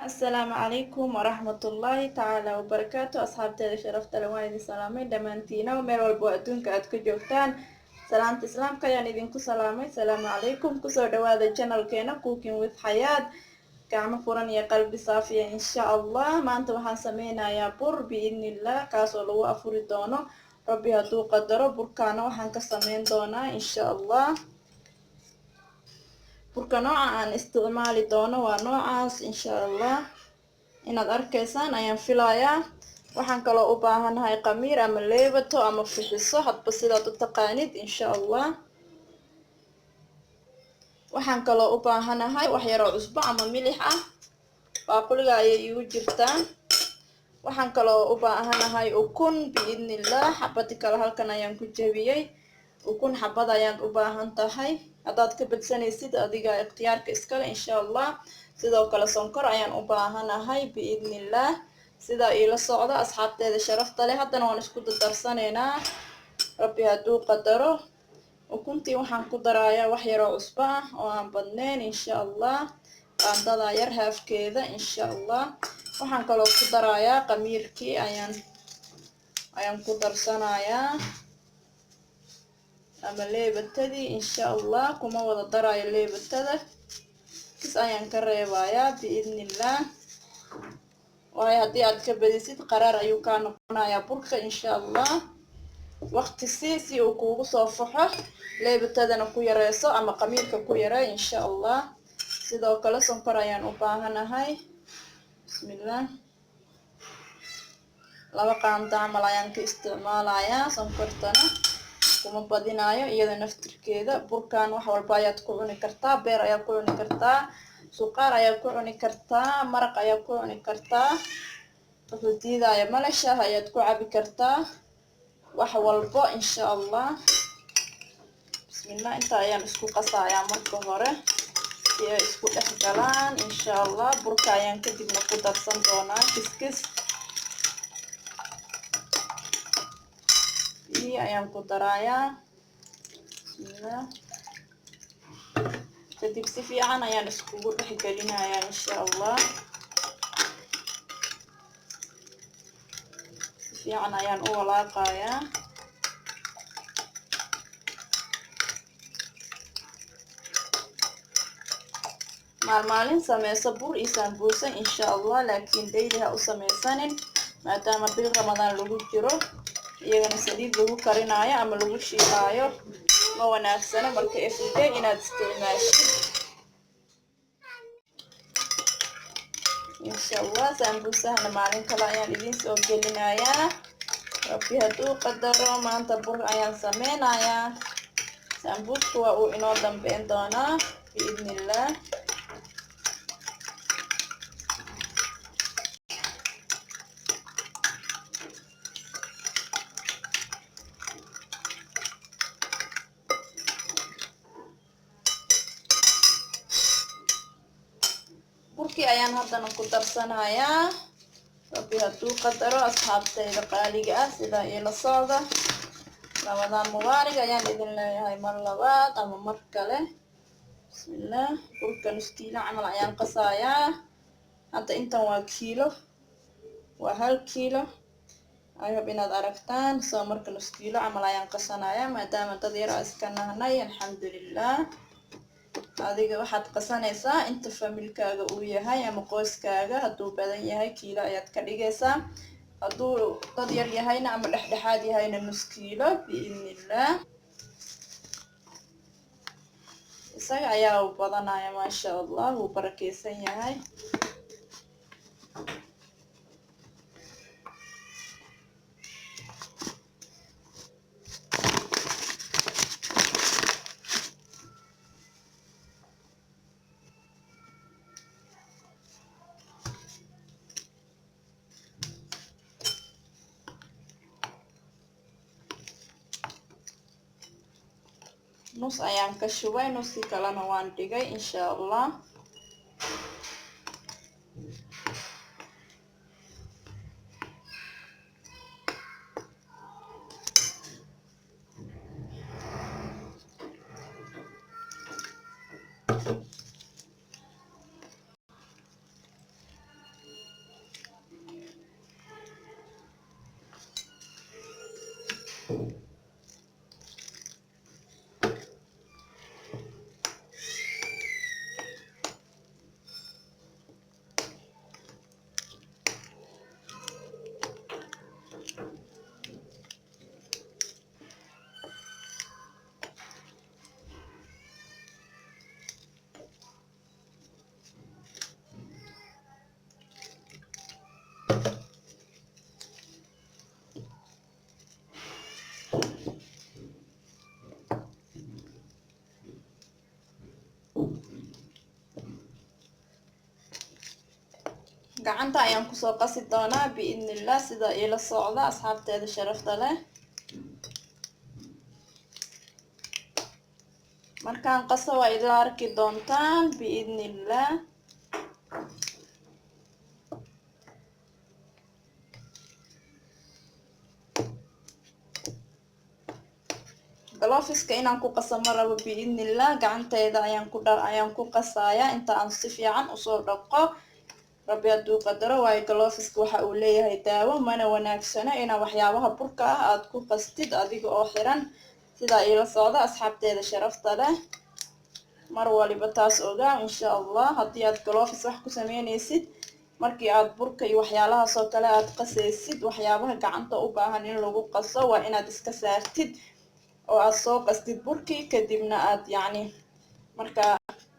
السلام عليكم ورحمة الله تعالى وبركاته أصحابتي شرفت لوالدي سلامي دمانتينا ومير والبو أدونك أدكو جوكتان سلامة إسلام كيان إذنكو سلامي السلام عليكم كسو دوادا channel كينا كوكين with حياة gacmo furan iyo qalbi saafiya insha allah maanta waxaan sameynayaa bur biidni illah kaasoo lagu afuri doono rabbi hadduu qadaro burkaana waxaan ka sameyn doonaa insha allah burka nooca aan isticmaali doono waa noocaas insha allah inaad arkaysaan ayaan filayaa waxaan kaloo u baahanahay qamiir ama leebato ama fixiso hadba sidaad u taqaanid insha allah waxaan kaloo u baahanahay wax yaroo cusbo ama milix ah baaquliga ayay igu jirtaan waxaan kaloo u baahanahay ukun biidni illah xabadi kale halkan ayaan ku jebiyey ukun xabad ayaad u baahan tahay haddaad ka badsanaysid adiga ikhtiyaarka iskale insha allah sidoo kale sonkor ayaan u baahanahay biidni illah sidaa iila socda asxaabteeda sharafta leh haddana waan isku dardarsanaynaa rabbi hadduu qadaro ukuntii waxaan ku darayaa wax yaroo cusbo ah oo aan badnayn insha allah qaandada yar haafkeeda insha allah waxaan kaloo ku darayaa qamiirkii ayaan ku darsanayaa ama leebatadii insha allah kuma wada darayo leebatada kis ayaan ka reebayaa biidni illah waayo haddii aad ka badisid qaraar ayuu kaa noqonayaa burka insha allah waqti si uu kuugu soo faxo leebatadana ku yareyso ama qamiirka ku yaree insha allah sidoo kale sonkor ayaan u baahanahay bismillah laba qaando camal ayaan ka isticmaalayaa sonkortana kuma badinayo iyada naftirkeeda burkan wax walba ayaad ku cuni kartaa beer ayaad ku cuni kartaa suqaar ayaad ku cuni kartaa maraq ayaad ku cuni kartaa rudiidaya male shaah ayaad ku cabi kartaa wax walbo insha allah bismillah inta ayaan isku qasayaa marka hore si ay isku dhex galaan insha allah burka ayaan kadibna ku darsan doonaa kiskis ayaan ku darayaa bismillah kadib si fiican ayaan iskugu dhex gelinayaa insha allah si fiican ayaan u walaaqayaa maalmaalin sameyso bur iyo sambuusa insha allah laakiin daily ha u sameysanin maadaama bil ramadaan lagu jiro iyagana saliid lagu karinayo ama lagu shiilaayo ma wanaagsana marka everyday inaad isticmaashid insha allah sambuusahana maalin kale ayaan idiin soo gelinayaa rabbi hadduu qadaro maanta bur ayaan sameynayaa sambuuska waa uu inoo dambeyn doonaa biidni illah burkii ayaan haddana ku darsanayaa rabbi hadduu qadaro asxaabtayda qaaliga ah sidaa iila socda ramadaan mubaarig ayaan idin leeyahay mar labaad ama mar kale bismillah burka nus kiilo camal ayaan qasayaa hadda intan waa kiilo waa 1 kiilo I hope inaad aragtaan soo marka nus kiilo camal ayaan qasanayaa maadaama dad yar iska nahnay alxamdulillah adiga waxaad qasanaysaa inta familkaaga uu yahay ama qoyskaaga hadduu badan yahay kiilo ayaad ka dhigaysaa hadduu dad yar yahayna ama dhexdhexaad yahayna nus kiilo biidni illah isaga ayaa u badanaya maasha allah wuu barakeysan yahay nus ayaan ka shubay nuskii kalena waan dhigay insha allah gacanta ayaan kusoo qasi doonaa biidnillah sida ila socda asxaabteeda sharafta leh markaan qaso waa ila arki doontaan biidnillah galoofiska inaan ku qaso ma rabo biidnillah gacanteeda ayaan ku qasayaa inta aan si fiican usoo dhaqo rabbi hadduu qadaro waayo galoofiska waxa uu leeyahay daawo mana wanaagsano inaa waxyaabaha burka ah aad ku qastid adiga oo xiran sidaa ila socda asxaabteeda sharafta leh mar waliba taas ogaa insha allah haddii aad galoofis wax ku sameynaysid markii aad burka iyo waxyaalahaas oo kale aad qasaysid waxyaabaha gacanta u baahan in lagu qaso waa inaad iska saartid oo aad soo qastid burkii kadibna aad yacni markaa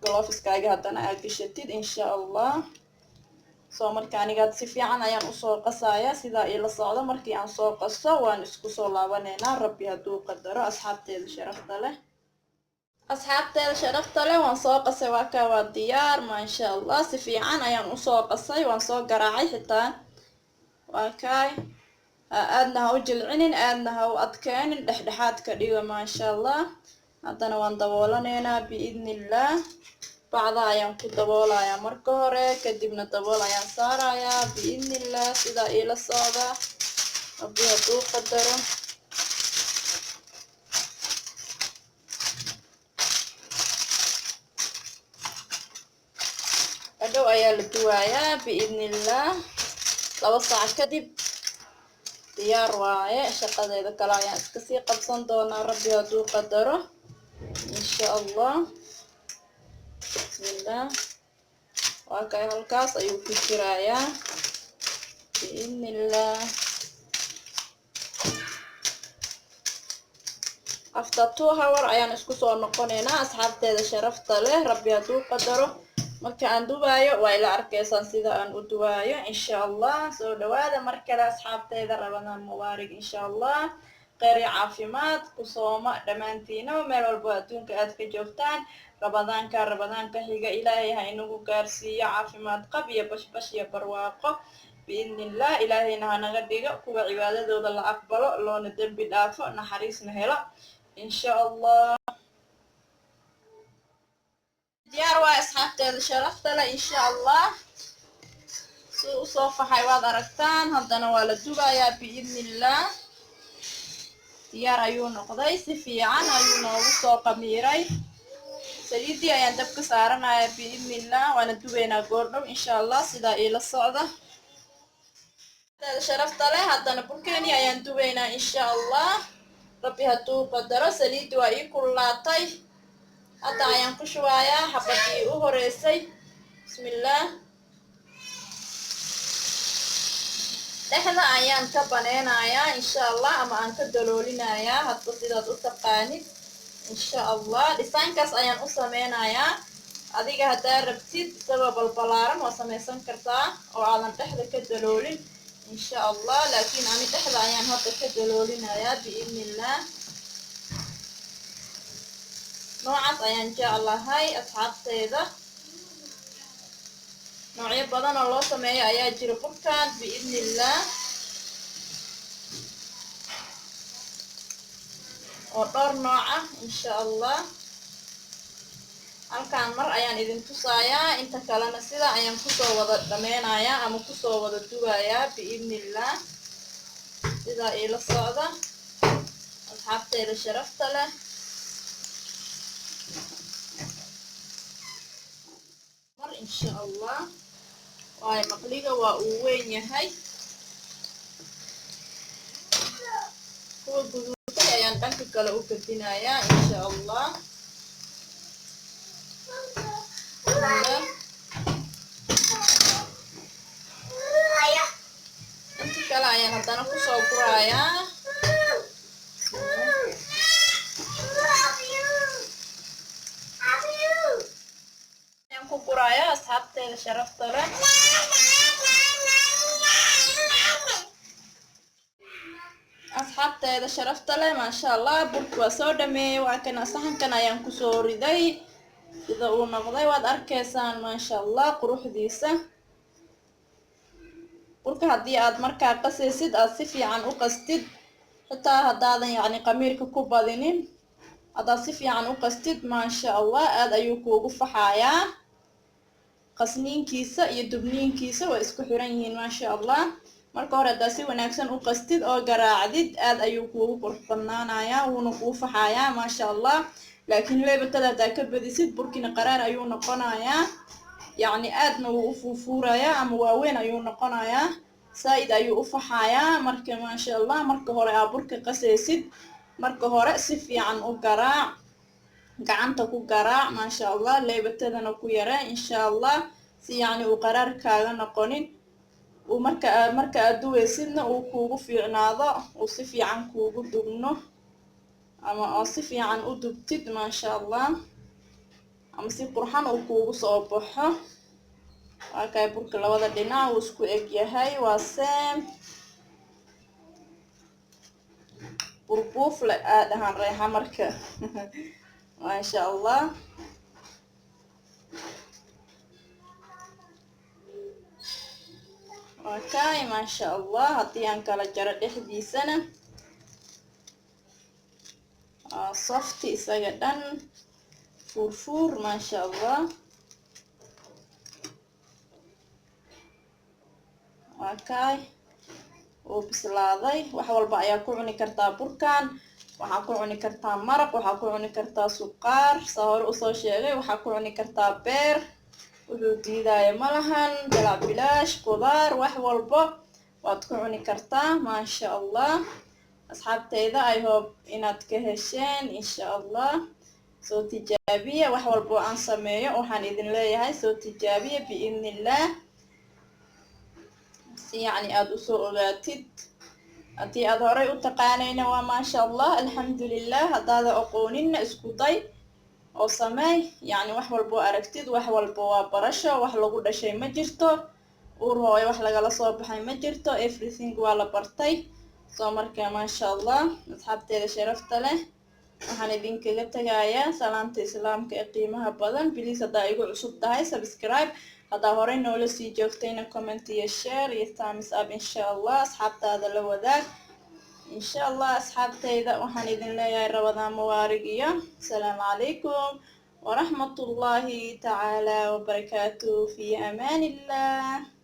galoofiskaaga haddana aad gashatid insha allah soo marka anigaad si fiican ayaan usoo qasayaa sidaa ila socdo markii aan soo qaso waan isku soo laabaneynaa rabbi hadduu qadaro asxaabteeda sharafta leh waan soo qasay waa kaa waa diyaar maasha allah si fiican ayaan usoo qasay waan soo garaacay xitaa waa kaay aadna ha u jilcinin aadna ha u adkeenin dhexdhexaad ka dhiga maasha allah haddana waan daboolaneynaa biidnillah bacda ayaan ku daboolayaa marka hore kadibna dabool ayaan saarayaa biidnillah sidaa ila socda rabbi hadduu qadaro hadhow ayaa la duwayaa biidnillah 2 saac kadib diyaar waaye shaqadeeda kale ayaan iska sii qabsan doonaa rabbi hadduu qadaro insha allah bismillah waa kay halkaas ayuu ku jirayaa biidnillah after 2 hour ayaan isku soo noqoneynaa asxaabteeda sharafta leh rabbi hadduu qadaro marka aan dubaayo waa ila arkaysaan sida aan u dubaayo insha allah soo dhawaada mar kale asxaabteeda rabadaan mubaarak insha allah kheyr iyo caafimaad ku sooma dhammaantiina meel walbo adduunka aad ka joogtaan rabadaanka xiga ilaahay ha inagu gaarsiiyo caafimaad qab iyo bashbash iyo barwaaqo biidnillah ilaahayna ha naga dhigo kuwa cibaadadooda la aqbalo loona dembi dhaafo naxariisna helo insha allah diyaar waa asxaabteeda sharafta leh insha allah si usoo faxay waad aragtaan haddana waa la dubayaa biidnillah diyaar ayuu noqday si fiican ayuu noogu soo qamiiray saliidii ayaan dabka saaranayaa biidnillah waana dubaynaa goordhow insha allah sidaa iila socda sharafta leh haddana burkeeni ayaan dubaynaa insha allah rabbi hadduu qadaro saliidii waa ii kululaatay hadda ayaan ku shubayaa xabadii u horeysay bismillah dhexda ayaan ka baneynayaa insha allah ama aan ka daloolinayaa hadba sidaad u taqaanid insha allah dhisaankaas ayaan u sameynayaa adiga haddaa rabtid isagoo balbalaaran waa samaysan kartaa oo aadan dhexda ka daloolin insha allah laakiin ani dhexda ayaan hadda ka daloolinayaa biidnillah noocaas ayaan jeclahay asxaabteeda noocyo badan oo loo sameeyo ayaa jira burkan biidnillah oo dhowr nooc ah insha allah halkaan mar ayaan idin tusayaa inta kalena sida ayaan kusoo wada dhameynayaa ama kusoo wada dubayaa biidnillah sidaa iila socda asxaabteeda sharafta leh mar insha allah waayo maqliga waa uu weyn yahay kuwa ayaan dhanka kale u kadinayaa insha allah. Dhanka kale ayaan haddana kusoo gurayaa. Ayaan ku gurayaa asxaabteeda sharafta leh. asxaabteeda sharafta leh maasha allah, burka waa soo dhameeyey. waa kana saxankan ayaan kusoo riday. sida uu noqday waad arkaysaan maasha allah quruxdiisa. burka haddii aad markaa qasaysid aad si fiican u qastid, xitaa haddaadan yacni qamiirka ku badinin, haddaad si fiican u qastid maasha allah aad ayuu kuugu faxayaa. qasniinkiisa iyo dubniinkiisa way isku xiran yihiin maasha allah. marka hore haddaad si wanaagsan u qastid oo garaacdid aad ayuu kuugu qurux badnaanayaa, wuuna kuu faxayaa maasha allah. laakiin leebatada haddaad ka badisid burkina qaraar ayuu noqonayaa, yacni aadna wuu u fuufuurayaa ama waaweyn ayuu noqonayaa, saa-id ayuu u faxayaa. marka maasha allah marka hore aa burka qasaysid, marka hore si fiican u garaac, gacanta ku garaac maasha allah, leebatadana ku yaree insha allah, si yacni uu qaraar kaaga noqonin. uu marka aad duweysidna uu kuugu fiicnaado, uu si fiican kuugu dubno, ama oo si fiican u dubtid maasha allah, ama si qurxan uu kuugu soo baxo. waa kay burka labada dhinac uu isku eg yahay, waa same burbuufle aad ahaan reexa marka maasha allah. okay maasha allah. haddii aan kala jaro dhexdiisana softi isaga dhan fuurfuur maasha allah. okay wuu bislaaday. wax walba ayaa ku cuni kartaa burkan. waxaa ku cuni kartaa maraq, waxaa ku cuni kartaa suqaar saa hore usoo sheegay, waxaa ku cuni kartaa beer, wuxuu diidaayo malahan, dalac bilaash, qudaar, wax walbo waad ku cuni kartaa maasha allah. asxaabteyda I hope inaad ka hesheen insha allah. soo tijaabiya wax walbo aan sameeyo, waxaan idin leeyahay soo tijaabiya biidnillah, si yacni aad usoo ogaatid. haddii aad horay u taqaanayna waa maasha allah alxamdulilah, haddaada aqooninna isku day oo sameey. yacni wax walbo aragtid, wax walbo waa barasho, wax lagu dhashay ma jirto, uur hooyo wax lagala soo baxay ma jirto, everything waa la bartay. soo marka maasha allah asxaabteeda sharafta leh, waxaan idinkaga tagayaa salaamta islaamka ee qiimaha badan. biliis haddaa igu cusub tahay subscribe, haddaa horey noola sii joogtayna comment iyo share iyo thumbs up insha allah. asxaabtaada la wadaag insha allah. asxaabteyda waxaan idin leeyahay rabadaan mubaarig iyo asalaamu calaykum waraxmatullaahi tacaala wabarakaatu. fi amaan illah.